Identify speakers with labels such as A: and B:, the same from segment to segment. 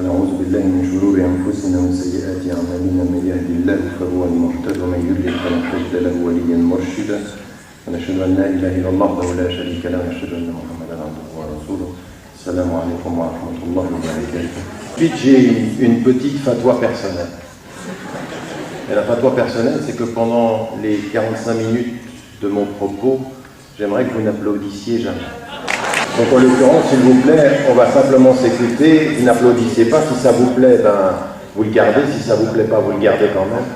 A: ونعوذ بالله من شرور أنفسنا وسيئات أعمالنا من يهد الله فهو المهتد ومن يضلل فلن تجد له وليا مرشدا ونشهد أن لا إله إلا الله وحده لا شريك له ونشهد أن محمدا عبده ورسوله. السلام عليكم ورحمة الله وبركاته. Ensuite, j'ai une petite fatwa personnelle. Et la fatwa personnelle, c'est que pendant les 45 minutes de mon propos, j'aimerais que vous n'applaudissiez jamais. Donc en l'occurrence, s'il vous plaît, on va simplement s'écouter. Vous n'applaudissez pas. Si ça vous plaît, vous le gardez. Si ça vous plaît pas, vous le gardez quand même.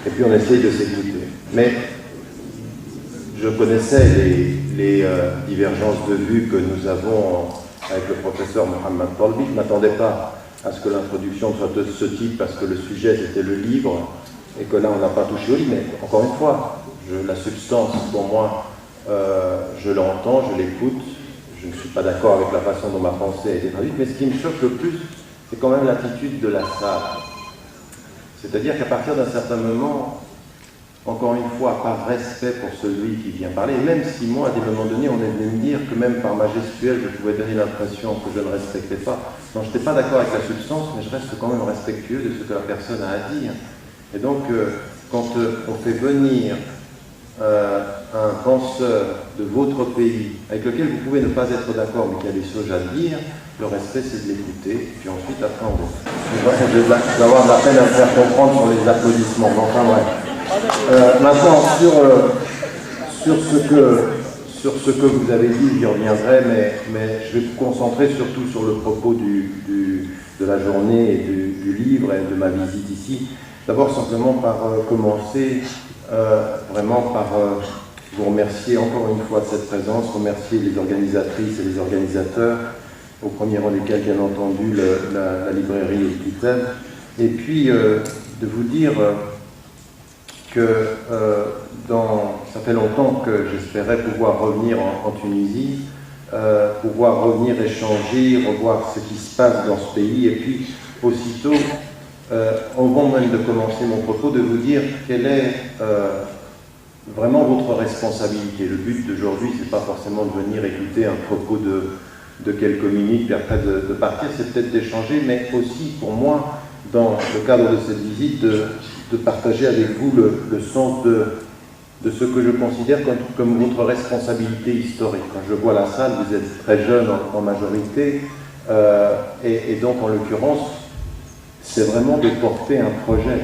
A: Et puis on essaye de s'écouter. Mais je connaissais les divergences de vues que nous avons avec le professeur Mohamed Talbi. Je ne m'attendais pas à ce que l'introduction soit de ce type parce que le sujet c'était le livre et que là on n'a pas touché au livre. Mais encore une fois, la substance pour moi, je l'entends, je l'écoute, je ne suis pas d'accord avec la façon dont ma pensée a été traduite, mais ce qui me choque le plus, c'est quand même l'attitude de la salle. C'est-à-dire qu'à partir d'un certain moment, encore une fois, par respect pour celui qui vient parler, et même si moi, à des moments donnés, on est venu me dire que même par ma gestuelle, je pouvais donner l'impression que je ne respectais pas. Non, je n'étais pas d'accord avec la substance, mais je reste quand même respectueux de ce que la personne a à dire. Et donc, quand on fait venir un penseur de votre pays, avec lequel vous pouvez ne pas être d'accord, mais qui a des choses à dire, le respect c'est de l'écouter, puis ensuite après on va. Je vais avoir de la peine à me faire comprendre sur les applaudissements, mais enfin bref. Maintenant, sur ce que vous avez dit, j'y reviendrai, mais je vais vous concentrer surtout sur le propos de la journée et du livre et de ma visite ici. D'abord simplement par commencer vraiment par vous remercier encore une fois de cette présence, remercier les organisatrices et les organisateurs, au premier rang desquels bien entendu la librairie et Kitab, et puis de vous dire que ça fait longtemps que j'espérais pouvoir revenir en Tunisie, pouvoir revenir échanger, revoir ce qui se passe dans ce pays, et puis aussitôt, au moment même de commencer mon propos, de vous dire quelle est vraiment votre responsabilité. Le but d'aujourd'hui, ce n'est pas forcément de venir écouter un propos de quelques minutes, puis après de partir, c'est peut-être d'échanger, mais aussi pour moi, dans le cadre de cette visite, de partager avec vous le sens de ce que je considère comme votre responsabilité historique. Quand je vois la salle, vous êtes très jeune en majorité, et donc en l'occurrence, c'est vraiment de porter un projet.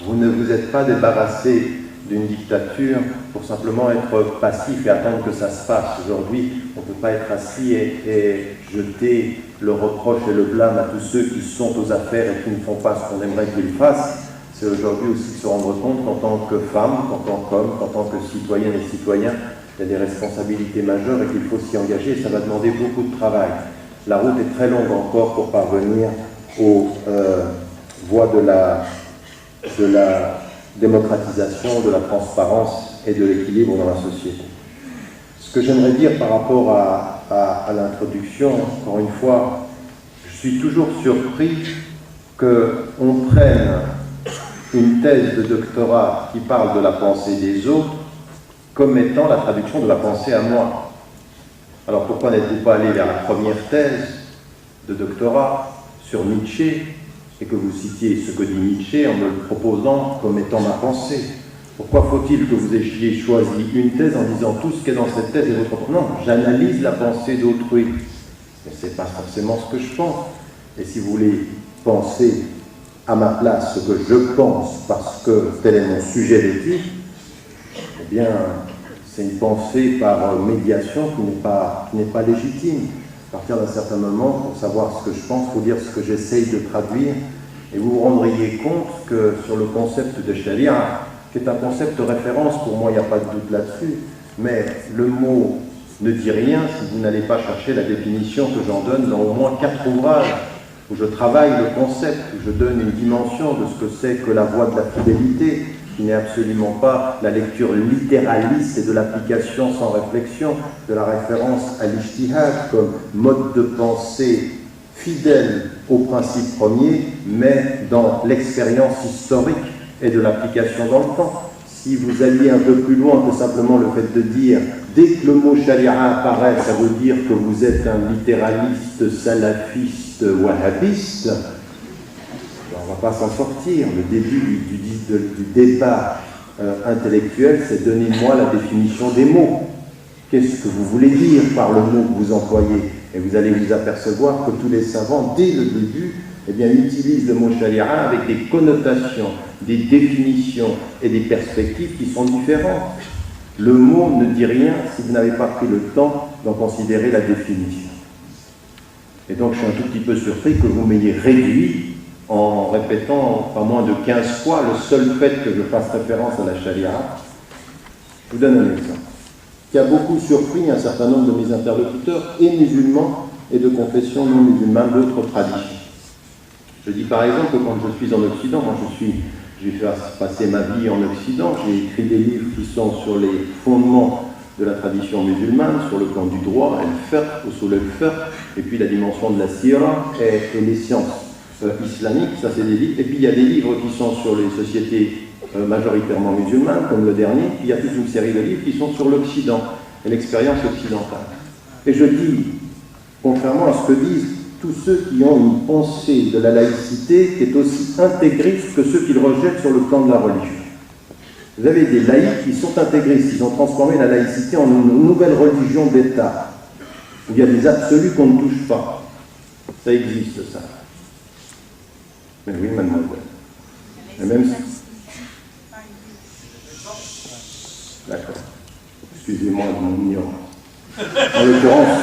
A: Vous ne vous êtes pas débarrassé d'une dictature pour simplement être passif et attendre que ça se passe. Aujourd'hui, on ne peut pas être assis et jeter le reproche et le blâme à tous ceux qui sont aux affaires et qui ne font pas ce qu'on aimerait qu'ils fassent. C'est aujourd'hui aussi de se rendre compte qu'en tant que femme, qu'en tant qu'homme, qu'en tant que citoyenne et citoyen, il y a des responsabilités majeures et qu'il faut s'y engager, et ça va demander beaucoup de travail. La route est très longue encore pour parvenir aux voies de la démocratisation, de la transparence et de l'équilibre dans la société. Ce que j'aimerais dire par rapport à l'introduction, encore une fois, je suis toujours surpris qu'on prenne une thèse de doctorat qui parle de la pensée des autres comme étant la traduction de la pensée à moi. Alors pourquoi n'êtes-vous pas allé vers la première thèse de doctorat sur Nietzsche et que vous citiez ce que dit Nietzsche en me le proposant comme étant ma pensée? Pourquoi faut-il que vous ayez choisi une thèse en disant tout ce qui est dans cette thèse est votre propre? Non, j'analyse la pensée d'autrui. Mais ce n'est pas forcément ce que je pense. Et si vous voulez penser à ma place ce que je pense parce que tel est mon sujet d'étude, eh bien, c'est une pensée par médiation qui n'est pas légitime. À partir d'un certain moment, pour savoir ce que je pense, il faut dire ce que j'essaye de traduire, et vous vous rendriez compte que sur le concept de Sharia, qui est un concept de référence, pour moi il n'y a pas de doute là-dessus, mais le mot ne dit rien si vous n'allez pas chercher la définition que j'en donne dans au moins 4 ouvrages, où je travaille le concept, où je donne une dimension de ce que c'est que la voie de la fidélité, qui n'est absolument pas la lecture littéraliste et de l'application sans réflexion, de la référence à l'ijtihad comme mode de pensée fidèle au principe premier, mais dans l'expérience historique et de l'application dans le temps. si vous alliez un peu plus loin que simplement le fait de dire, dès que le mot charia apparaît, ça veut dire que vous êtes un littéraliste, salafiste, wahhabiste, on ne va pas s'en sortir. Le début du débat intellectuel, c'est donnez-moi la définition des mots. Qu'est-ce que vous voulez dire par le mot que vous employez? Et vous allez vous apercevoir que tous les savants, dès le début, eh bien, utilisent le mot sharia avec des connotations, des définitions et des perspectives qui sont différentes. Le mot ne dit rien si vous n'avez pas pris le temps d'en considérer la définition. Et donc, je suis un tout petit peu surpris que vous m'ayez réduit en répétant pas moins de 15 fois le seul fait que je fasse référence à la sharia. Je vous donne un exemple qui a beaucoup surpris un certain nombre de mes interlocuteurs, et musulmans et de confession non musulmane, d'autres traditions. Je dis par exemple que quand je suis en Occident, moi j'ai fait passer ma vie en Occident, j'ai écrit des livres qui sont sur les fondements de la tradition musulmane, sur le plan du droit, et puis la dimension de la sira et les sciences islamiques, ça c'est des livres. Et puis il y a des livres qui sont sur les sociétés majoritairement musulmanes, comme le dernier, puis il y a toute une série de livres qui sont sur l'Occident et l'expérience occidentale. Et je dis, contrairement à ce que disent tous ceux qui ont une pensée de la laïcité qui est aussi intégriste que ceux qui le rejettent sur le plan de la religion. Vous avez des laïcs qui sont intégristes, ils ont transformé la laïcité en une nouvelle religion d'État, où il y a des absolus qu'on ne touche pas. Ça existe, ça. Mais oui, mademoiselle. Et même si... D'accord. Excusez-moi de mon ignorance. En l'occurrence,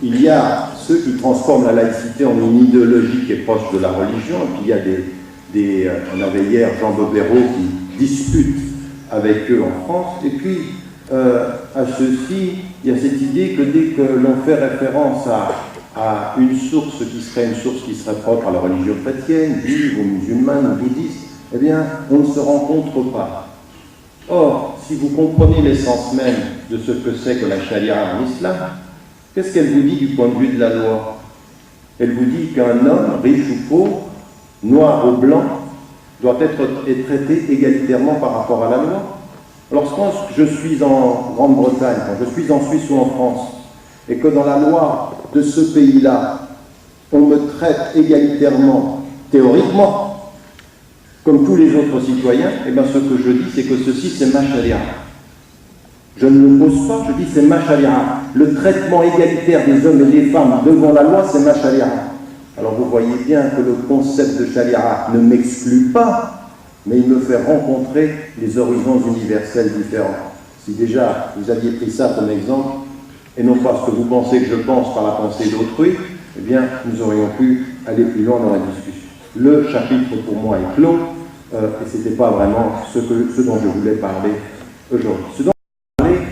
A: il y a ceux qui transforment la laïcité en une idéologie qui est proche de la religion, et puis il y a on avait hier Jean Bobéro qui dispute avec eux en France, et puis à ceux-ci, il y a cette idée que dès que l'on fait référence à une source qui serait propre à la religion chrétienne, juive ou musulmane ou bouddhiste, eh bien, on ne se rencontre pas. Or, si vous comprenez l'essence même de ce que c'est que la charia en islam, qu'est-ce qu'elle vous dit du point de vue de la loi? Elle vous dit qu'un homme, riche ou pauvre, noir ou blanc, doit être traité égalitairement par rapport à la loi. Lorsque je suis en Grande-Bretagne, quand je suis en Suisse ou en France, et que dans la loi de ce pays-là, on me traite égalitairement, théoriquement, comme tous les autres citoyens, eh bien ce que je dis, c'est que ceci, c'est ma charia. Je ne le pose pas, je dis c'est ma charia. Le traitement égalitaire des hommes et des femmes devant la loi, c'est ma charia. Alors vous voyez bien que le concept de charia ne m'exclut pas, mais il me fait rencontrer des horizons universels différents. Si déjà vous aviez pris ça comme exemple, et non pas ce que vous pensez que je pense par la pensée d'autrui, eh bien nous aurions pu aller plus loin dans la discussion. Le chapitre pour moi est clos, et ce n'était pas vraiment ce dont je voulais parler aujourd'hui. Ce dont je voulais parler,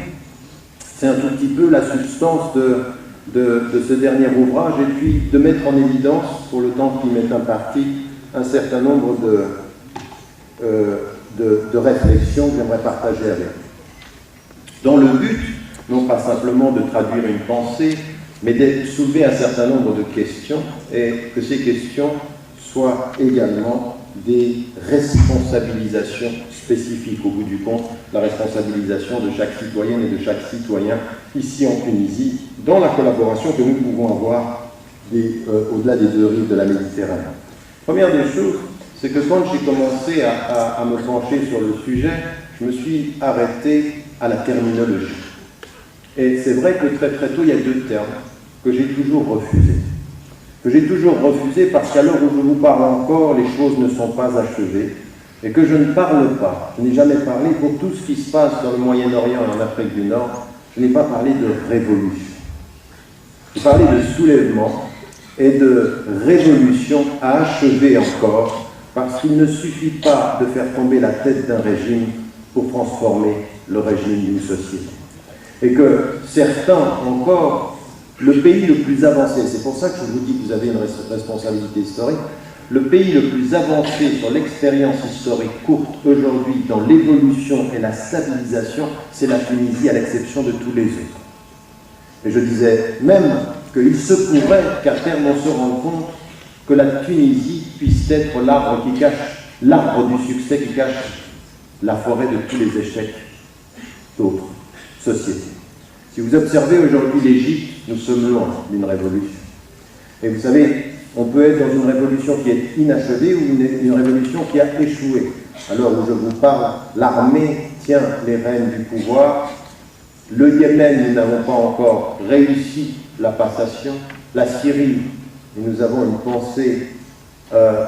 A: c'est un tout petit peu la substance de ce dernier ouvrage, et puis de mettre en évidence, pour le temps qui m'est imparti, un certain nombre de réflexions que j'aimerais partager avec vous. Dans le but, non pas simplement de traduire une pensée, mais de soulever un certain nombre de questions, et que ces questions soient également des responsabilisations spécifiques au bout du compte, la responsabilisation de chaque citoyenne et de chaque citoyen ici en Tunisie, dans la collaboration que nous pouvons avoir au-delà des deux rives de la Méditerranée. Première des choses, c'est que quand j'ai commencé à me pencher sur le sujet, je me suis arrêté à la terminologie. Et c'est vrai que très très tôt, il y a deux termes que j'ai toujours refusés. Parce qu'à l'heure où je vous parle encore, les choses ne sont pas achevées, et que je ne parle pas, je n'ai jamais parlé, pour tout ce qui se passe dans le Moyen-Orient et en Afrique du Nord, je n'ai pas parlé de révolution. J'ai parlé de soulèvement et de révolution à achever encore, parce qu'il ne suffit pas de faire tomber la tête d'un régime pour transformer le régime d'une société. Et que certains encore, le pays le plus avancé, c'est pour ça que je vous dis que vous avez une responsabilité historique, le pays le plus avancé sur l'expérience historique courte aujourd'hui dans l'évolution et la stabilisation, c'est la Tunisie, à l'exception de tous les autres. Et je disais même qu'il se pourrait qu'à terme on se rende compte que la Tunisie puisse être l'arbre du succès qui cache la forêt de tous les échecs d'autres sociétés. Si vous observez aujourd'hui l'Égypte, nous sommes loin d'une révolution. Et vous savez, on peut être dans une révolution qui est inachevée ou une révolution qui a échoué. À l'heure où je vous parle, l'armée tient les rênes du pouvoir. Le Yémen, nous n'avons pas encore réussi la passation. La Syrie, et nous avons une pensée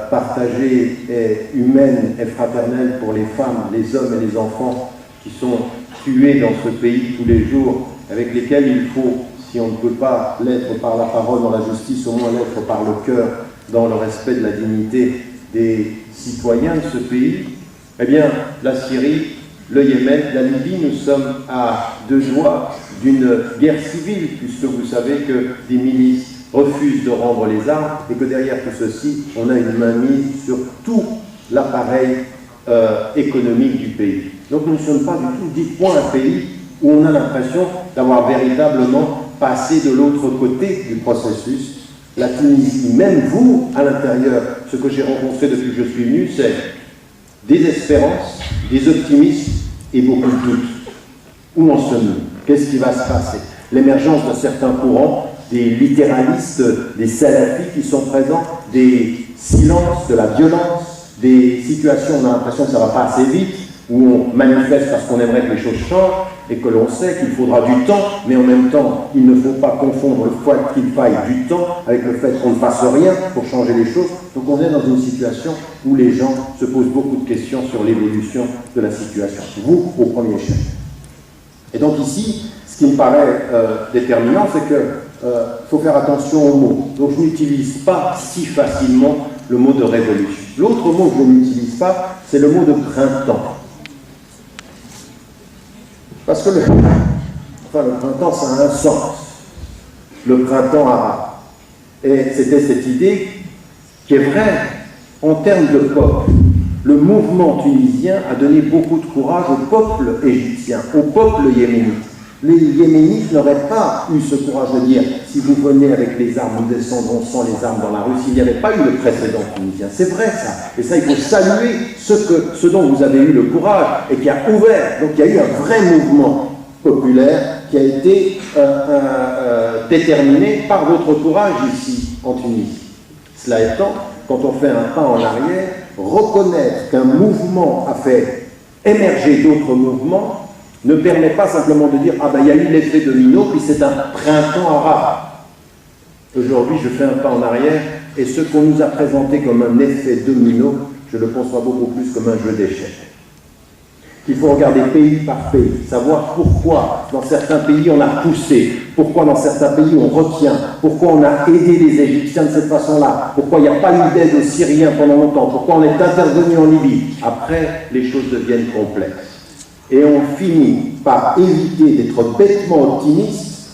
A: partagée et humaine et fraternelle pour les femmes, les hommes et les enfants qui sont tués dans ce pays tous les jours, avec lesquels il faut, si on ne peut pas l'être par la parole dans la justice, au moins l'être par le cœur, dans le respect de la dignité des citoyens de ce pays. Eh bien, la Syrie, le Yémen, la Libye, nous sommes à deux doigts d'une guerre civile, puisque vous savez que des milices refusent de rendre les armes et que derrière tout ceci, on a une mainmise sur tout l'appareil économique du pays. Donc nous ne sommes pas du tout, dites-moi, un pays où on a l'impression d'avoir véritablement passé de l'autre côté du processus. La Tunisie, même vous, à l'intérieur, ce que j'ai rencontré depuis que je suis venu, c'est des espérances, des optimismes et beaucoup de doutes. Où en sommes-nous? Qu'est-ce qui va se passer? L'émergence de certains courants, des littéralistes, des salafis qui sont présents, des silences, de la violence, des situations où on a l'impression que ça ne va pas assez vite, où on manifeste parce qu'on aimerait que les choses changent et que l'on sait qu'il faudra du temps, mais en même temps, il ne faut pas confondre le fait qu'il faille du temps avec le fait qu'on ne fasse rien pour changer les choses. Donc on est dans une situation où les gens se posent beaucoup de questions sur l'évolution de la situation. Vous, au premier chef. Et donc ici, ce qui me paraît déterminant, c'est que faut faire attention aux mots. Donc je n'utilise pas si facilement le mot de révolution. L'autre mot que je n'utilise pas, c'est le mot de printemps. Parce que le printemps, ça a un sens. Le printemps arabe. Et c'était cette idée qui est vraie en termes de peuple. Le mouvement tunisien a donné beaucoup de courage au peuple égyptien, au peuple yéménite. Les Yéménites n'auraient pas eu ce courage de dire « si vous venez avec les armes, nous descendrons sans les armes dans la rue », s'il n'y avait pas eu le précédent tunisien. C'est vrai ça. Et ça, il faut saluer ce dont vous avez eu le courage et qui a ouvert. Donc il y a eu un vrai mouvement populaire qui a été déterminé par votre courage ici, en Tunisie. Cela étant, quand on fait un pas en arrière, reconnaître qu'un mouvement a fait émerger d'autres mouvements ne permet pas simplement de dire « Ah ben il y a eu l'effet domino, puis c'est un printemps arabe ». Aujourd'hui, je fais un pas en arrière, et ce qu'on nous a présenté comme un effet domino, je le conçois beaucoup plus comme un jeu d'échecs. Il faut regarder pays par pays, savoir pourquoi dans certains pays on a poussé, pourquoi dans certains pays on retient, pourquoi on a aidé les Égyptiens de cette façon-là, pourquoi il n'y a pas eu d'aide aux Syriens pendant longtemps, pourquoi on est intervenu en Libye. Après, les choses deviennent complexes. Et on finit par éviter d'être bêtement optimiste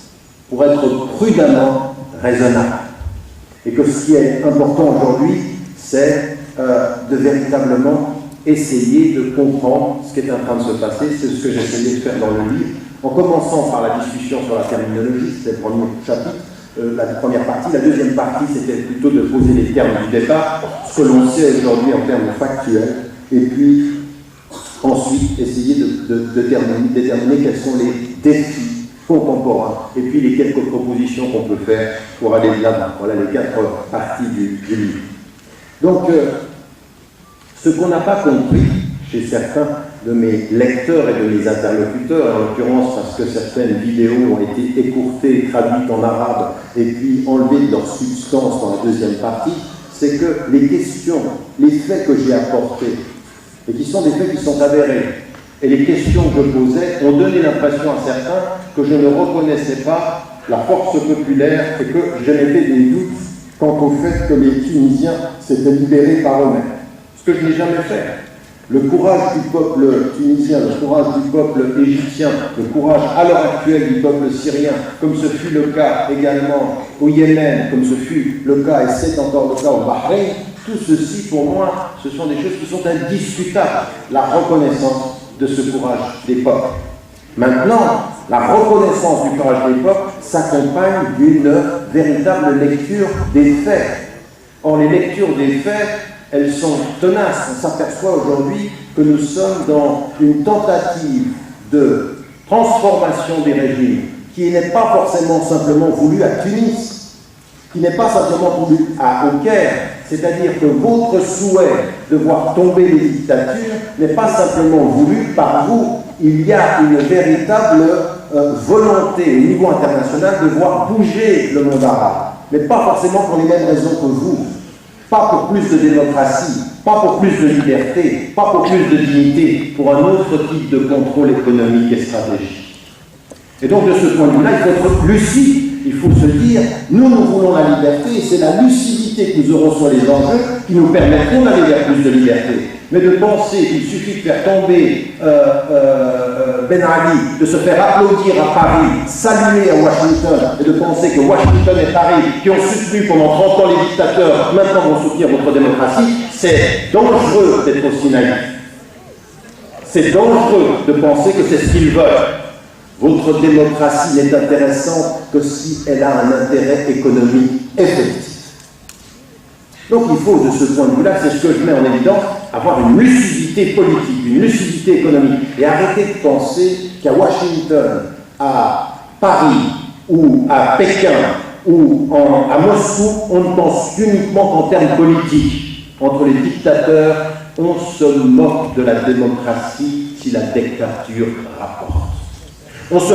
A: pour être prudemment raisonnable. Et que ce qui est important aujourd'hui, c'est de véritablement essayer de comprendre ce qui est en train de se passer. C'est ce que j'ai essayé de faire dans le livre, en commençant par la discussion sur la terminologie, c'était le premier chapitre, la première partie. La deuxième partie, c'était plutôt de poser les termes du départ, ce que l'on sait aujourd'hui en termes factuels, et puis ensuite essayer de déterminer quels sont les défis contemporains, et puis les quelques propositions qu'on peut faire pour aller de l'avant. Voilà les 4 parties du livre. Donc, ce qu'on n'a pas compris chez certains de mes lecteurs et de mes interlocuteurs, en l'occurrence parce que certaines vidéos ont été écourtées, traduites en arabe, et puis enlevées de leur substance dans la deuxième partie, c'est que les questions, les faits que j'ai apportés, et qui sont des faits qui sont avérés, et les questions que je posais ont donné l'impression à certains que je ne reconnaissais pas la force populaire et que je n'avais des doutes quant au fait que les Tunisiens s'étaient libérés par eux-mêmes. Ce que je n'ai jamais fait. Le courage du peuple tunisien, le courage du peuple égyptien, le courage à l'heure actuelle du peuple syrien, comme ce fut le cas également au Yémen, comme ce fut le cas et c'est encore le cas au Bahreïn, tout ceci pour moi, ce sont des choses qui sont indiscutables. La reconnaissance de ce courage des peuples. Maintenant, la reconnaissance du courage des peuples s'accompagne d'une véritable lecture des faits. Or, les lectures des faits, elles sont tenaces. On s'aperçoit aujourd'hui que nous sommes dans une tentative de transformation des régimes qui n'est pas forcément simplement voulue à Tunis, qui n'est pas simplement voulue au Caire, c'est-à-dire que votre souhait de voir tomber les dictatures n'est pas simplement voulu par vous, il y a une véritable volonté au niveau international de voir bouger le monde arabe, mais pas forcément pour les mêmes raisons que vous, pas pour plus de démocratie, pas pour plus de liberté, pas pour plus de dignité, pour un autre type de contrôle économique et stratégique. Et donc de ce point de vue-là, il faut être lucide. Il faut se dire, nous voulons la liberté, et c'est la lucidité que nous aurons sur les enjeux qui nous permettront d'aller vers plus de liberté. Mais de penser qu'il suffit de faire tomber Ben Ali, de se faire applaudir à Paris, saluer à Washington, et de penser que Washington et Paris, qui ont soutenu pendant 30 ans les dictateurs, maintenant vont soutenir votre démocratie, c'est dangereux d'être aussi naïf. C'est dangereux de penser que c'est ce qu'ils veulent. Votre démocratie n'est intéressante que si elle a un intérêt économique effectif. Donc il faut, de ce point de vue-là, c'est ce que je mets en évidence, avoir une lucidité politique, une lucidité économique, et arrêter de penser qu'à Washington, à Paris, ou à Pékin, ou à Moscou, on ne pense uniquement qu'en termes politiques. Entre les dictateurs, on se moque de la démocratie si la dictature rapporte. On se